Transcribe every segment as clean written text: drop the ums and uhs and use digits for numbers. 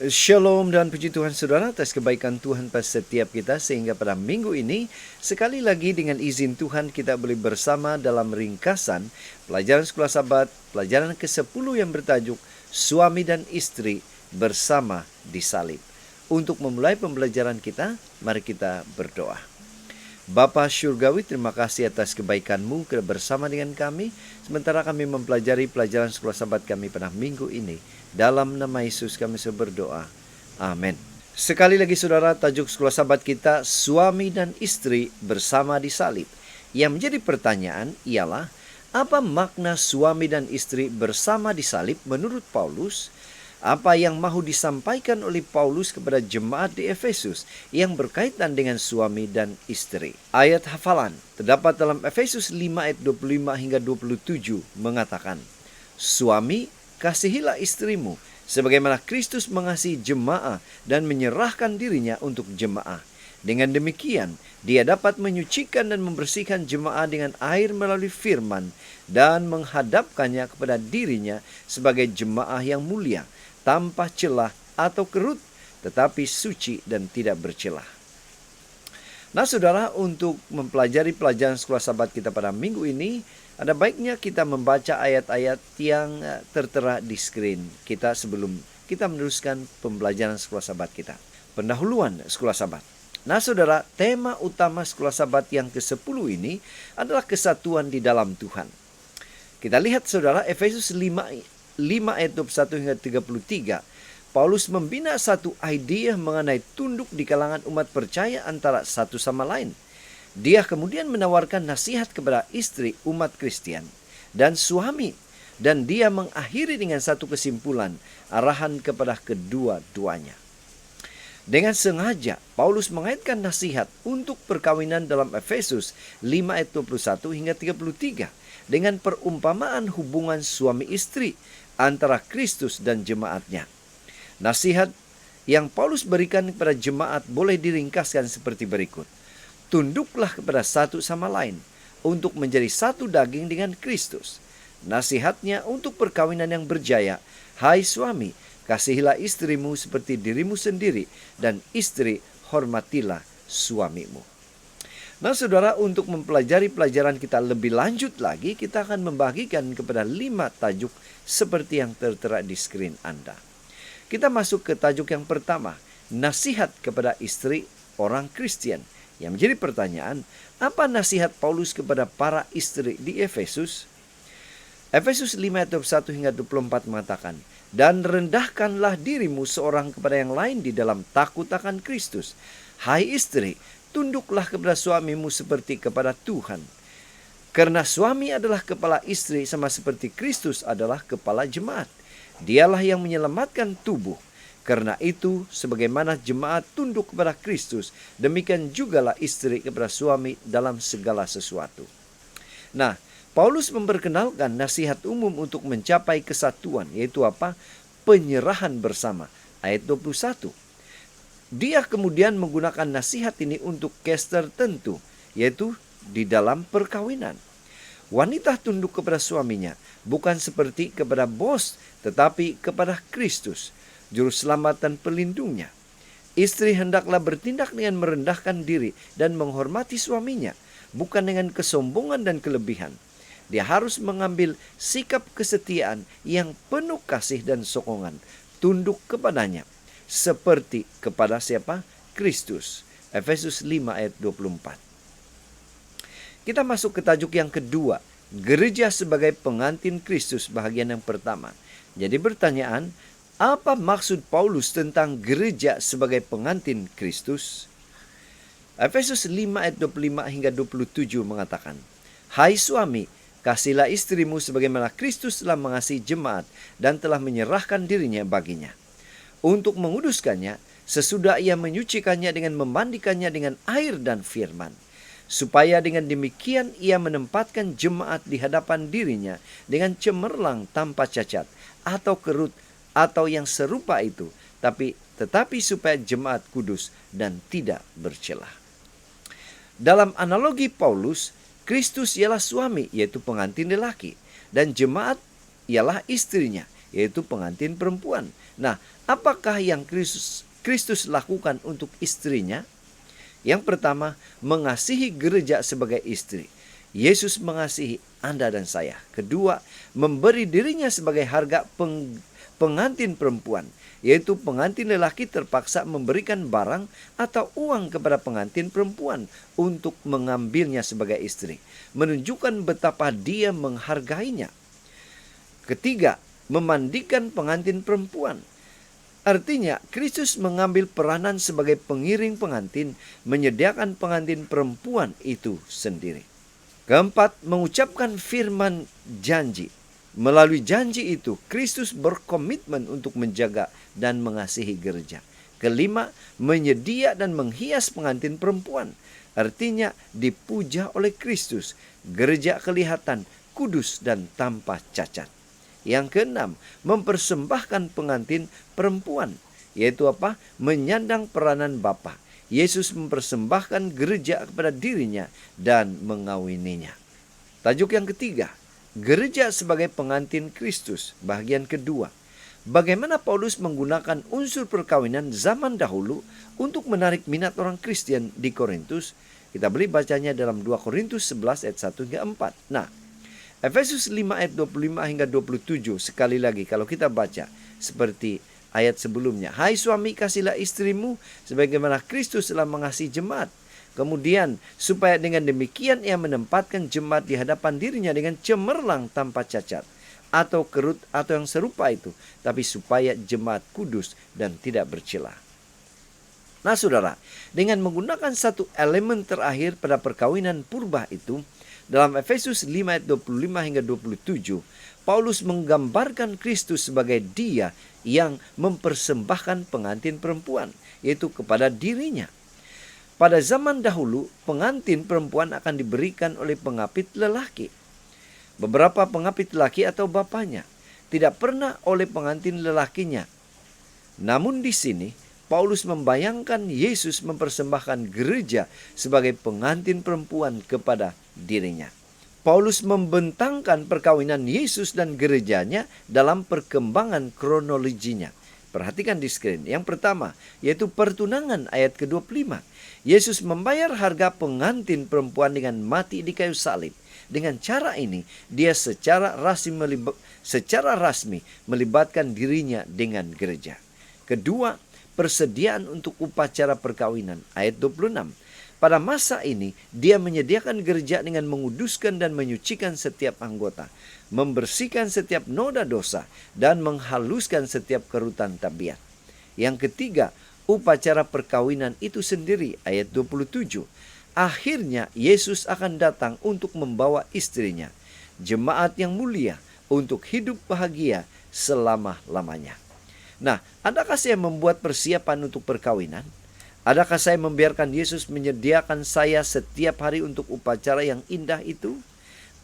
Shalom dan puji Tuhan saudara atas kebaikan Tuhan pada setiap kita, sehingga pada minggu ini sekali lagi dengan izin Tuhan kita boleh bersama dalam ringkasan pelajaran sekolah Sabat, pelajaran ke-10 yang bertajuk Suami dan Istri Bersama di Salib. Untuk memulai pembelajaran kita, mari kita berdoa. Bapa Syurgawi, terima kasih atas kebaikan-Mu bersama dengan kami, sementara kami mempelajari pelajaran sekolah Sabat kami pada minggu ini. Dalam nama Yesus kami berdoa. Amin. Sekali lagi saudara, tajuk sekolah Sabat kita, Suami dan Istri Bersama di Salib. Yang menjadi pertanyaan ialah, apa makna suami dan istri bersama di salib menurut Paulus? Apa yang mahu disampaikan oleh Paulus kepada jemaat di Efesus yang berkaitan dengan suami dan istri? Ayat hafalan terdapat dalam Efesus 5 ayat 25 hingga 27 mengatakan, Suami, kasihilah istrimu sebagaimana Kristus mengasihi jemaah dan menyerahkan dirinya untuk jemaah. Dengan demikian, dia dapat menyucikan dan membersihkan jemaah dengan air melalui firman dan menghadapkannya kepada dirinya sebagai jemaah yang mulia, tanpa celah atau kerut, tetapi suci dan tidak bercelah. Nah saudara, untuk mempelajari pelajaran sekolah Sabat kita pada minggu ini, ada baiknya kita membaca ayat-ayat yang tertera di screen kita sebelum kita meneruskan pembelajaran sekolah Sabat kita. Pendahuluan sekolah Sabat. Nah saudara, tema utama sekolah Sabat yang ke-10 ini adalah kesatuan di dalam Tuhan. Kita lihat saudara, Efesus 5 ayat 21 hingga 33, Paulus membina satu idea mengenai tunduk di kalangan umat percaya antara satu sama lain. Dia kemudian menawarkan nasihat kepada istri umat Kristen dan suami, dan dia mengakhiri dengan satu kesimpulan, arahan kepada kedua-duanya. Dengan sengaja, Paulus mengaitkan nasihat untuk perkawinan dalam Efesus 5 ayat 21 hingga 33 dengan perumpamaan hubungan suami istri antara Kristus dan jemaatnya. Nasihat yang Paulus berikan kepada jemaat boleh diringkaskan seperti berikut. Tunduklah kepada satu sama lain untuk menjadi satu daging dengan Kristus. Nasihatnya untuk perkawinan yang berjaya. Hai suami, kasihilah istrimu seperti dirimu sendiri, dan istri, hormatilah suamimu. Nah saudara, untuk mempelajari pelajaran kita lebih lanjut lagi, kita akan membagikan kepada 5 tajuk seperti yang tertera di screen Anda. Kita masuk ke tajuk yang pertama, nasihat kepada istri orang Kristen. Yang menjadi pertanyaan, apa nasihat Paulus kepada para istri di Efesus? Efesus 5 ayat 21 hingga 24 mengatakan, dan rendahkanlah dirimu seorang kepada yang lain di dalam takut akan Kristus. Hai istri, tunduklah kepada suamimu seperti kepada Tuhan. Karena suami adalah kepala istri sama seperti Kristus adalah kepala jemaat. Dialah yang menyelamatkan tubuh. Karena itu, sebagaimana jemaat tunduk kepada Kristus, demikian jugalah istri kepada suami dalam segala sesuatu. Nah, Paulus memperkenalkan nasihat umum untuk mencapai kesatuan, yaitu apa? Penyerahan bersama. Ayat 21. Dia kemudian menggunakan nasihat ini untuk case tertentu, yaitu di dalam perkawinan. Wanita tunduk kepada suaminya, bukan seperti kepada bos, tetapi kepada Kristus, juru selamat dan pelindungnya. Istri hendaklah bertindak dengan merendahkan diri dan menghormati suaminya, bukan dengan kesombongan dan kelebihan. Dia harus mengambil sikap kesetiaan yang penuh kasih dan sokongan, tunduk kepadanya, seperti kepada siapa? Kristus. Efesus 5 ayat 24. Kita masuk ke tajuk yang kedua, gereja sebagai pengantin Kristus, bagian yang pertama. Jadi pertanyaan, apa maksud Paulus tentang gereja sebagai pengantin Kristus? Efesus 5 ayat 25 hingga 27 mengatakan, hai suami, kasihilah istrimu sebagaimana Kristus telah mengasihi jemaat dan telah menyerahkan dirinya baginya, untuk menguduskannya sesudah ia menyucikannya dengan memandikannya dengan air dan firman, supaya dengan demikian ia menempatkan jemaat di hadapan dirinya dengan cemerlang tanpa cacat atau kerut atau yang serupa itu, tetapi supaya jemaat kudus dan tidak bercelah. Dalam analogi Paulus, Kristus ialah suami, yaitu pengantin lelaki, dan jemaat ialah istrinya, yaitu pengantin perempuan. Nah, apakah yang Kristus lakukan untuk istrinya? Yang pertama, mengasihi gereja sebagai istri. Yesus mengasihi Anda dan saya. Kedua, memberi dirinya sebagai harga pengantin perempuan, yaitu pengantin lelaki terpaksa memberikan barang atau uang kepada pengantin perempuan untuk mengambilnya sebagai istri, menunjukkan betapa dia menghargainya. Ketiga, memandikan pengantin perempuan. Artinya, Kristus mengambil peranan sebagai pengiring pengantin, menyediakan pengantin perempuan itu sendiri. Keempat, mengucapkan firman janji. Melalui janji itu, Kristus berkomitmen untuk menjaga dan mengasihi gereja. Kelima, menyedia dan menghias pengantin perempuan. Artinya, dipuja oleh Kristus. Gereja kelihatan kudus dan tanpa cacat. Yang keenam, mempersembahkan pengantin perempuan. Yaitu apa? Menyandang peranan Bapa. Yesus mempersembahkan gereja kepada dirinya dan mengawininya. Tajuk yang ketiga, gereja sebagai pengantin Kristus, bagian kedua. Bagaimana Paulus menggunakan unsur perkawinan zaman dahulu untuk menarik minat orang Kristen di Korintus. Kita boleh bacanya dalam 2 Korintus 11 ayat 1 hingga 4. Nah, Efesus 5 ayat 25 hingga 27, sekali lagi kalau kita baca seperti ayat sebelumnya. Hai suami, kasihilah istrimu sebagaimana Kristus telah mengasihi jemaat. Kemudian, supaya dengan demikian ia menempatkan jemaat di hadapan dirinya dengan cemerlang tanpa cacat, atau kerut, atau yang serupa itu, tapi supaya jemaat kudus dan tidak bercela. Nah saudara, dengan menggunakan satu elemen terakhir pada perkawinan purba itu, dalam Efesus 5 ayat 25 hingga 27, Paulus menggambarkan Kristus sebagai Dia yang mempersembahkan pengantin perempuan, yaitu kepada dirinya. Pada zaman dahulu, pengantin perempuan akan diberikan oleh pengapit lelaki. Beberapa pengapit lelaki atau bapaknya, tidak pernah oleh pengantin lelakinya. Namun di sini, Paulus membayangkan Yesus mempersembahkan gereja sebagai pengantin perempuan kepada dirinya. Paulus membentangkan perkawinan Yesus dan gerejanya dalam perkembangan kronologinya. Perhatikan di screen. Yang pertama, yaitu pertunangan ayat ke-25. Yesus membayar harga pengantin perempuan dengan mati di kayu salib. Dengan cara ini, dia secara rasmi melibatkan dirinya dengan gereja. Kedua, persediaan untuk upacara perkawinan ayat 26. Pada masa ini, dia menyediakan gereja dengan menguduskan dan menyucikan setiap anggota, membersihkan setiap noda dosa, dan menghaluskan setiap kerutan tabiat. Yang ketiga, upacara perkawinan itu sendiri, ayat 27. Akhirnya, Yesus akan datang untuk membawa istrinya, jemaat yang mulia, untuk hidup bahagia selama-lamanya. Nah, adakah saya membuat persiapan untuk perkawinan? Adakah saya membiarkan Yesus menyediakan saya setiap hari untuk upacara yang indah itu?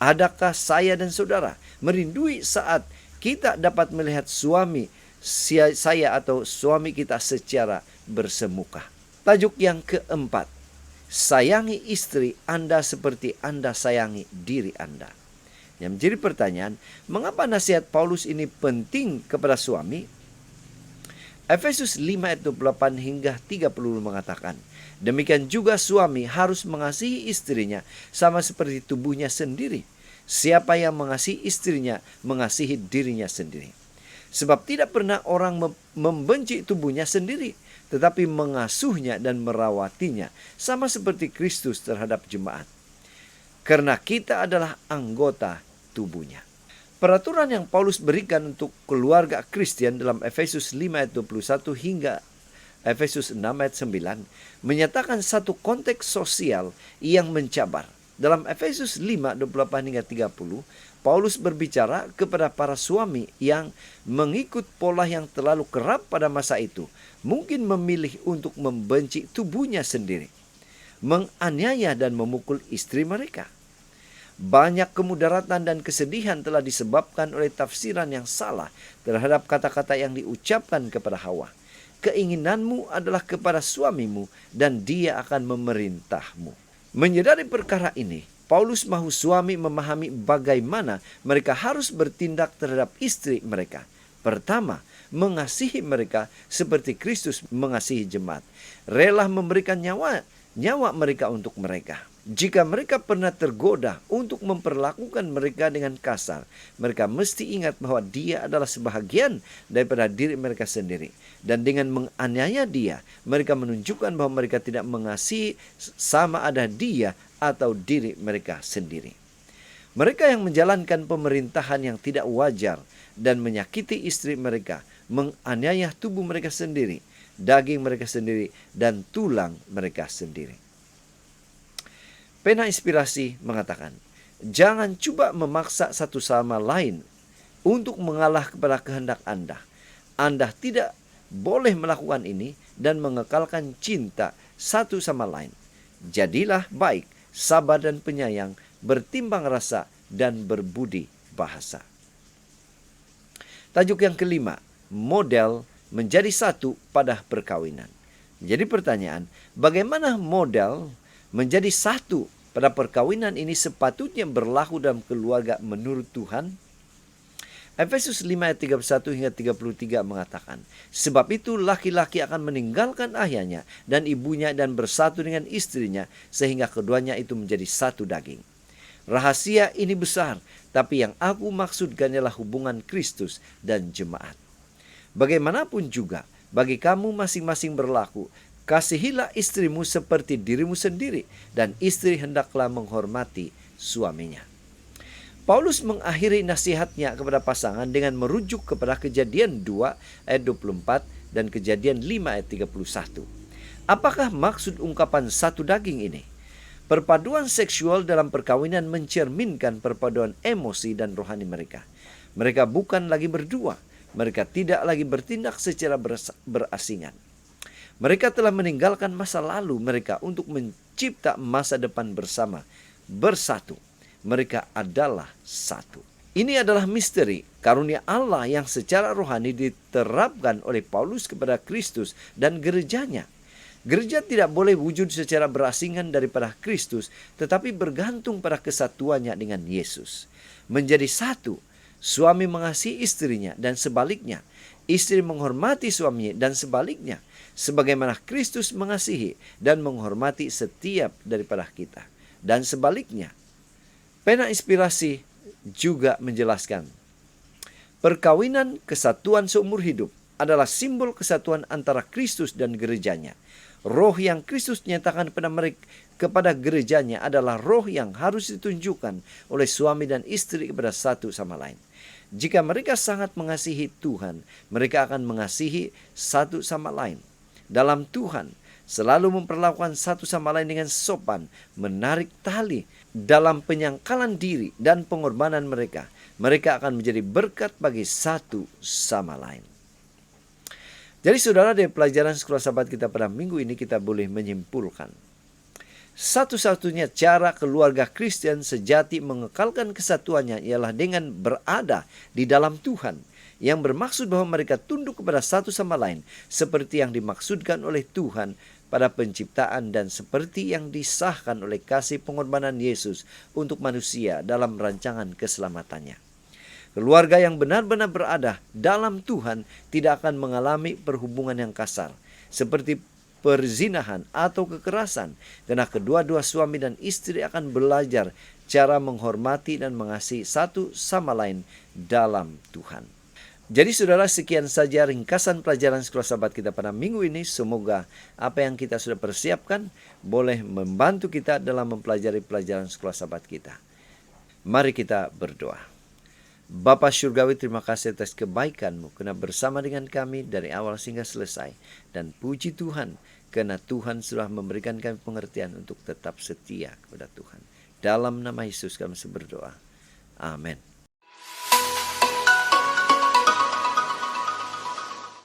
Adakah saya dan saudara merindui saat kita dapat melihat suami saya atau suami kita secara bersemuka? Tajuk yang keempat, sayangi istri Anda seperti Anda sayangi diri Anda. Yang menjadi pertanyaan, mengapa nasihat Paulus ini penting kepada suami? Efesus 5 ayat 28 hingga 30 mengatakan, demikian juga suami harus mengasihi istrinya sama seperti tubuhnya sendiri. Siapa yang mengasihi istrinya, mengasihi dirinya sendiri. Sebab tidak pernah orang membenci tubuhnya sendiri, tetapi mengasuhnya dan merawatinya, sama seperti Kristus terhadap jemaat. Karena kita adalah anggota tubuhnya. Peraturan yang Paulus berikan untuk keluarga Kristen dalam Efesus 5 ayat 21 hingga Efesus 6 ayat 9 menyatakan satu konteks sosial yang mencabar. Dalam Efesus 5, 28 hingga 30, Paulus berbicara kepada para suami yang mengikut pola yang terlalu kerap pada masa itu, mungkin memilih untuk membenci tubuhnya sendiri, menganiaya dan memukul istri mereka. Banyak kemudaratan dan kesedihan telah disebabkan oleh tafsiran yang salah terhadap kata-kata yang diucapkan kepada Hawa. Keinginanmu adalah kepada suamimu dan dia akan memerintahmu. Menyadari perkara ini, Paulus mahu suami memahami bagaimana mereka harus bertindak terhadap istri mereka. Pertama, mengasihi mereka seperti Kristus mengasihi jemaat. Rela memberikan nyawa mereka untuk mereka. Jika mereka pernah tergoda untuk memperlakukan mereka dengan kasar, mereka mesti ingat bahwa dia adalah sebahagian daripada diri mereka sendiri. Dan dengan menganiaya dia, mereka menunjukkan bahwa mereka tidak mengasihi sama ada dia atau diri mereka sendiri. Mereka yang menjalankan pemerintahan yang tidak wajar dan menyakiti istri mereka, menganiaya tubuh mereka sendiri, daging mereka sendiri, dan tulang mereka sendiri. Pena Inspirasi mengatakan, jangan coba memaksa satu sama lain untuk mengalah kepada kehendak Anda. Anda tidak boleh melakukan ini dan mengekalkan cinta satu sama lain. Jadilah baik, sabar dan penyayang, bertimbang rasa dan berbudi bahasa. Tajuk yang kelima, model menjadi satu pada perkawinan. Jadi pertanyaan, bagaimana model menjadi satu pada perkawinan ini sepatutnya berlaku dalam keluarga menurut Tuhan? Efesus 5 ayat 31 hingga 33 mengatakan, sebab itu laki-laki akan meninggalkan ayahnya dan ibunya dan bersatu dengan istrinya, sehingga keduanya itu menjadi satu daging. Rahasia ini besar, tapi yang aku maksudkan ialah hubungan Kristus dan jemaat. Bagaimanapun juga, bagi kamu masing-masing berlaku, kasihilah istrimu seperti dirimu sendiri, dan istri hendaklah menghormati suaminya. Paulus mengakhiri nasihatnya kepada pasangan dengan merujuk kepada Kejadian 2 ayat 24 dan Kejadian 5 ayat 31. Apakah maksud ungkapan satu daging ini? Perpaduan seksual dalam perkawinan mencerminkan perpaduan emosi dan rohani mereka. Mereka bukan lagi berdua, mereka tidak lagi bertindak secara berasingan. Mereka telah meninggalkan masa lalu mereka untuk mencipta masa depan bersama, bersatu. Mereka adalah satu. Ini adalah misteri karunia Allah yang secara rohani diterapkan oleh Paulus kepada Kristus dan gerejanya. Gereja tidak boleh wujud secara berasingan daripada Kristus, tetapi bergantung pada kesatuannya dengan Yesus. Menjadi satu, suami mengasihi istrinya dan sebaliknya. Istri menghormati suaminya dan sebaliknya. Sebagaimana Kristus mengasihi dan menghormati setiap daripada kita. Dan sebaliknya. Pena Inspirasi juga menjelaskan, perkawinan kesatuan seumur hidup adalah simbol kesatuan antara Kristus dan gerejanya. Roh yang Kristus nyatakan kepada gerejanya adalah roh yang harus ditunjukkan oleh suami dan istri kepada satu sama lain. Jika mereka sangat mengasihi Tuhan, mereka akan mengasihi satu sama lain. Dalam Tuhan, selalu memperlakukan satu sama lain dengan sopan, menarik tali dalam penyangkalan diri dan pengorbanan mereka. Mereka akan menjadi berkat bagi satu sama lain. Jadi saudara, dari pelajaran Sekolah Sahabat kita pada minggu ini kita boleh menyimpulkan, satu-satunya cara keluarga Kristen sejati mengekalkan kesatuannya ialah dengan berada di dalam Tuhan, yang bermaksud bahwa mereka tunduk kepada satu sama lain seperti yang dimaksudkan oleh Tuhan pada penciptaan dan seperti yang disahkan oleh kasih pengorbanan Yesus untuk manusia dalam rancangan keselamatannya. Keluarga yang benar-benar berada dalam Tuhan tidak akan mengalami perhubungan yang kasar seperti perzinahan atau kekerasan, karena kedua-dua suami dan istri akan belajar cara menghormati dan mengasihi satu sama lain dalam Tuhan. Jadi saudara, sekian saja ringkasan pelajaran Sekolah Sahabat kita pada minggu ini. Semoga apa yang kita sudah persiapkan boleh membantu kita dalam mempelajari pelajaran Sekolah Sahabat kita. Mari kita berdoa. Bapa Syurgawi, terima kasih atas kebaikan-Mu karena bersama dengan kami dari awal hingga selesai. Dan puji Tuhan karena Tuhan sudah memberikan kami pengertian untuk tetap setia kepada Tuhan. Dalam nama Yesus kami berdoa. Amin.